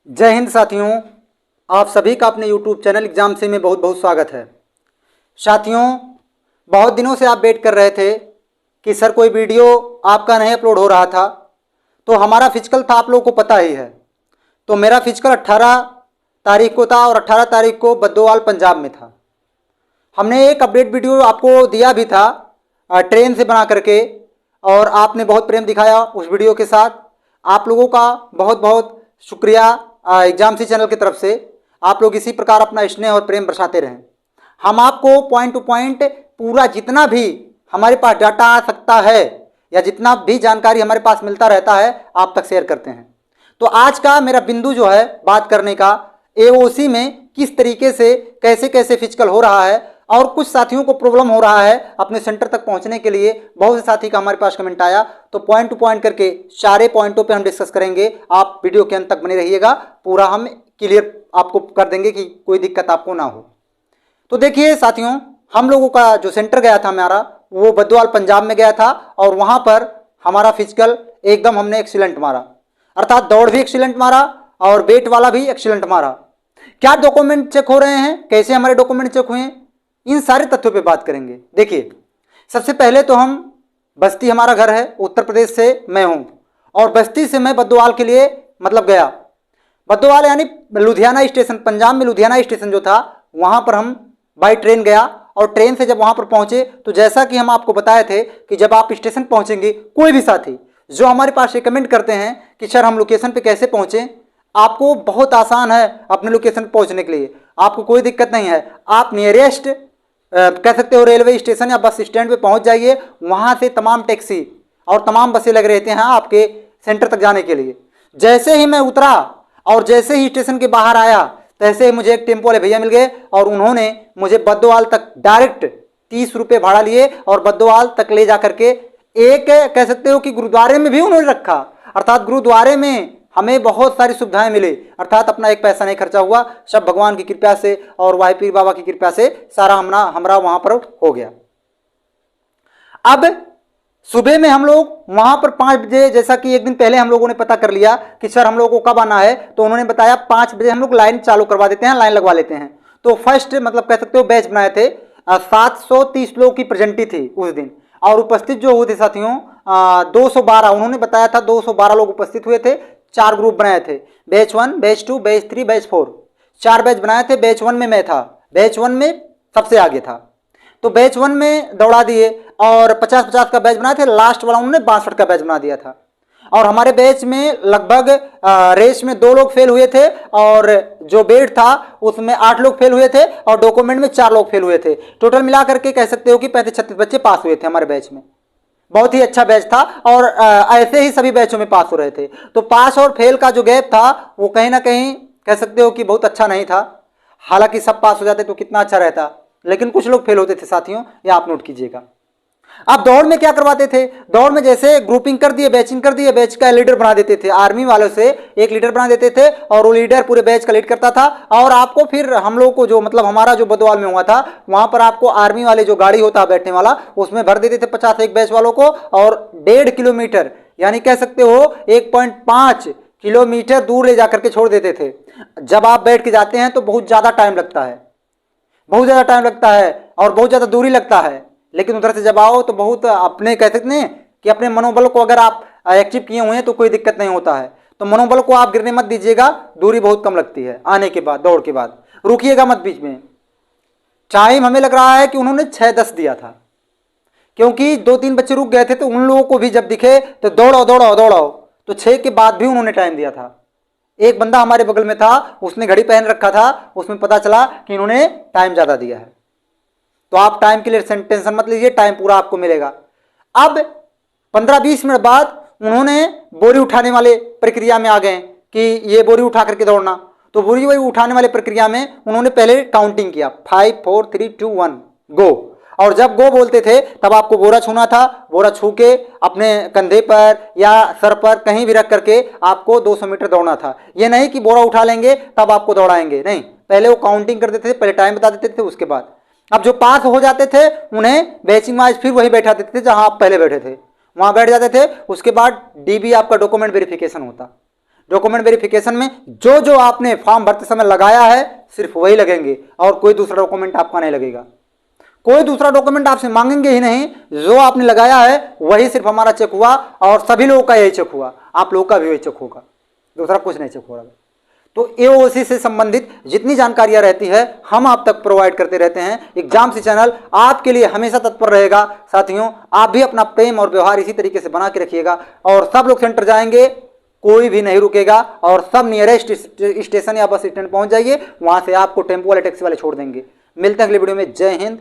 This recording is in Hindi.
जय हिंद साथियों, आप सभी का अपने YouTube चैनल एग्जाम से में बहुत बहुत स्वागत है। साथियों, बहुत दिनों से आप वेट कर रहे थे कि सर कोई वीडियो आपका नहीं अपलोड हो रहा था। तो हमारा फिजिकल था, आप लोगों को पता ही है। तो मेरा फिजिकल 18 तारीख को था और 18 तारीख को बद्दोवाल पंजाब में था। हमने एक अपडेट वीडियो आपको दिया भी था ट्रेन से बना करके, और आपने बहुत प्रेम दिखाया उस वीडियो के साथ। आप लोगों का बहुत बहुत शुक्रिया एग्जाम सी चैनल की तरफ से। आप लोग इसी प्रकार अपना स्नेह और प्रेम बरसाते रहें। हम आपको पॉइंट टू पॉइंट पूरा जितना भी हमारे पास डाटा आ सकता है या जितना भी जानकारी हमारे पास मिलता रहता है आप तक शेयर करते हैं। तो आज का मेरा बिंदु जो है बात करने का, एओसी में किस तरीके से कैसे कैसे फिजिकल हो रहा है, और कुछ साथियों को प्रॉब्लम हो रहा है अपने सेंटर तक पहुंचने के लिए। बहुत से साथी का हमारे पास कमेंट आया, तो पॉइंट टू पॉइंट करके सारे पॉइंटों पे हम डिस्कस करेंगे। आप वीडियो के अंत तक बने रहिएगा, पूरा हम क्लियर आपको कर देंगे कि कोई दिक्कत आपको ना हो। तो देखिए साथियों, हम लोगों का जो सेंटर गया था हमारा, वो बद्दोवाल पंजाब में गया था, और वहां पर हमारा फिजिकल एकदम हमने एक्सीलेंट मारा, अर्थात दौड़ भी एक्सीलेंट मारा और वेट वाला भी एक्सीलेंट मारा। क्या डॉक्यूमेंट चेक हो रहे हैं, कैसे हमारे डॉक्यूमेंट चेक हुए, इन सारे तथ्यों पे बात करेंगे। देखिए, सबसे पहले तो हम बस्ती, हमारा घर है उत्तर प्रदेश से मैं हूं, और बस्ती से मैं बद्दोवाल के लिए मतलब गया। बद्दोवाल यानी लुधियाना स्टेशन, पंजाब में लुधियाना स्टेशन जो था वहां पर हम बाई ट्रेन गया। और ट्रेन से जब वहां पर पहुंचे तो जैसा कि हम आपको बताए थे कि जब आप स्टेशन पहुंचेंगे, कोई भी साथी जो हमारे पास रिकमेंड करते हैं कि सर हम लोकेशन पे कैसे पहुंचे, आपको बहुत आसान है अपने लोकेशन पे पहुंचने के लिए, आपको कोई दिक्कत नहीं है। आप नियरेस्ट कह सकते हो रेलवे स्टेशन या बस स्टैंड पे पहुंच जाइए। वहां से तमाम टैक्सी और तमाम बसें लग रहते हैं आपके सेंटर तक जाने के लिए। जैसे ही मैं उतरा और जैसे ही स्टेशन के बाहर आया, तैसे ही मुझे एक टेम्पो वाले भैया मिल गए, और उन्होंने मुझे बद्दोवाल तक डायरेक्ट 30 रुपये भाड़ा लिए और बद्दोवाल तक ले जा करके एक कह सकते हो कि गुरुद्वारे में भी उन्होंने रखा। अर्थात गुरुद्वारे में हमें बहुत सारी सुविधाएं मिली, अर्थात अपना एक पैसा नहीं खर्चा हुआ, सब भगवान की कृपा से और वाहे पीर बाबा की कृपा से सारा हमरा वहां पर हो गया। अब सुबह में हम लोग वहां पर 5 बजे, जैसा कि एक दिन पहले हम लोगों ने पता कर लिया कि सर हम लोगों को कब आना है, तो उन्होंने बताया 5 बजे हम लोग लाइन चालू करवा देते हैं, लाइन लगवा लेते हैं। तो फर्स्ट मतलब कह सकते हो बैच बनाए थे। 730 लोग की प्रेजेंटी थी उस दिन, और उपस्थित जो हुए थे साथियों 212, उन्होंने बताया था 212 लोग उपस्थित हुए थे। 4 ग्रुप बनाए थे, batch 1, batch 2, batch 3, batch 4, 4 batch बनाए थे। बैच 1 में मैं था, बैच 1 में सबसे आगे था, तो बैच 1 में दौड़ा दिए, और 50-50 का बैच बनाए थे। लास्ट वाला उन्होंने 62 का बैच बना दिया था। और हमारे बैच में लगभग रेस में 2 लोग फेल हुए थे, और जो बेड था उसमें 8 लोग फेल हुए थे, और डॉक्यूमेंट में 4 लोग फेल हुए थे। टोटल मिला करके कह सकते हो कि 35-36 बच्चे पास हुए थे हमारे बैच में। बहुत ही अच्छा बैच था, और ऐसे ही सभी बैचों में पास हो रहे थे। तो पास और फेल का जो गैप था वो कहीं ना कहीं कह सकते हो कि बहुत अच्छा नहीं था। हालांकि सब पास हो जाते तो कितना अच्छा रहता, लेकिन कुछ लोग फेल होते थे साथियों, ये आप नोट कीजिएगा। अब दौड़ में क्या करवाते थे, दौड़ में जैसे ग्रुपिंग कर दिए, बैचिंग कर दिए, बैच का लीडर बना देते थे। आर्मी वालों से एक लीडर बना देते थे, और वो लीडर पूरे बैच का लीड करता था। और आपको फिर हम लोग को जो मतलब हमारा जो बद्दोवाल में हुआ था, वहां पर आपको आर्मी वाले जो गाड़ी होता है बैठने वाला, उसमें भर देते थे 50 एक बैच वालों को, और 1.5 किलोमीटर यानी कह सकते हो 1.5 किलोमीटर दूर ले जाकर के छोड़ देते थे। जब आप बैठ के जाते हैं तो बहुत ज्यादा टाइम लगता है, बहुत ज्यादा टाइम लगता है, और बहुत ज्यादा दूरी लगता है। लेकिन उधर से जब आओ तो बहुत अपने कह सकते हैं कि अपने मनोबल को अगर आप एक्टिव किए हुए हैं तो कोई दिक्कत नहीं होता है। तो मनोबल को आप गिरने मत दीजिएगा, दूरी बहुत कम लगती है आने के बाद, दौड़ के बाद रुकिएगा मत बीच में। टाइम हमें लग रहा है कि उन्होंने 6:10 दिया था, क्योंकि 2-3 बच्चे रुक गए थे, तो उन लोगों को भी जब दिखे तो दौड़ाओ दौड़ाओ दौड़ाओ, तो 6 के बाद भी उन्होंने टाइम दिया था। एक बंदा हमारे बगल में था, उसने घड़ी पहन रखा था, उसमें पता चला कि इन्होंने टाइम ज्यादा दिया है। तो आप टाइम के लिए टेंशन मत लीजिए, टाइम पूरा आपको मिलेगा। अब 15-20 मिनट बाद उन्होंने बोरी उठाने वाले प्रक्रिया में आ गए कि ये बोरी उठा करके दौड़ना। तो बोरी वही उठाने वाले प्रक्रिया में उन्होंने पहले काउंटिंग किया, 5 4 3 2 1 गो। और जब गो बोलते थे तब आपको बोरा छूना था, बोरा छू के अपने कंधे पर या सर पर कहीं भी रख करके आपको 200 मीटर दौड़ना था। ये नहीं कि बोरा उठा लेंगे तब आपको दौड़ाएंगे, नहीं, पहले वो काउंटिंग कर देते थे, पहले टाइम बता देते थे, उसके बाद अब जो पास हो जाते थे उन्हें बैचिंग वाइज फिर वही बैठा देते थे जहां आप पहले बैठे थे, वहां बैठ जाते थे। उसके बाद डीबी आपका डॉक्यूमेंट वेरिफिकेशन होता। डॉक्यूमेंट वेरिफिकेशन में जो जो आपने फॉर्म भरते समय लगाया है सिर्फ वही लगेंगे और कोई दूसरा डॉक्यूमेंट आपका नहीं लगेगा। कोई दूसरा डॉक्यूमेंट आपसे मांगेंगे ही नहीं, जो आपने लगाया है वही सिर्फ हमारा चेक हुआ और सभी लोगों का यही चेक हुआ, आप लोगों का भी वही चेक होगा, दूसरा कुछ नहीं चेक हो रहा। तो एओसी से संबंधित जितनी जानकारियां रहती है हम आप तक प्रोवाइड करते रहते हैं। एग्जाम्स चैनल आपके लिए हमेशा तत्पर रहेगा। साथियों, आप भी अपना प्रेम और व्यवहार इसी तरीके से बना के रखिएगा और सब लोग सेंटर जाएंगे, कोई भी नहीं रुकेगा और सब नियरेस्ट स्टेशन या बस स्टैंड पहुंच जाइए, वहां से आपको टेम्पो वाले टैक्सी वाले छोड़ देंगे। मिलते हैं अगले वीडियो में। जय हिंद।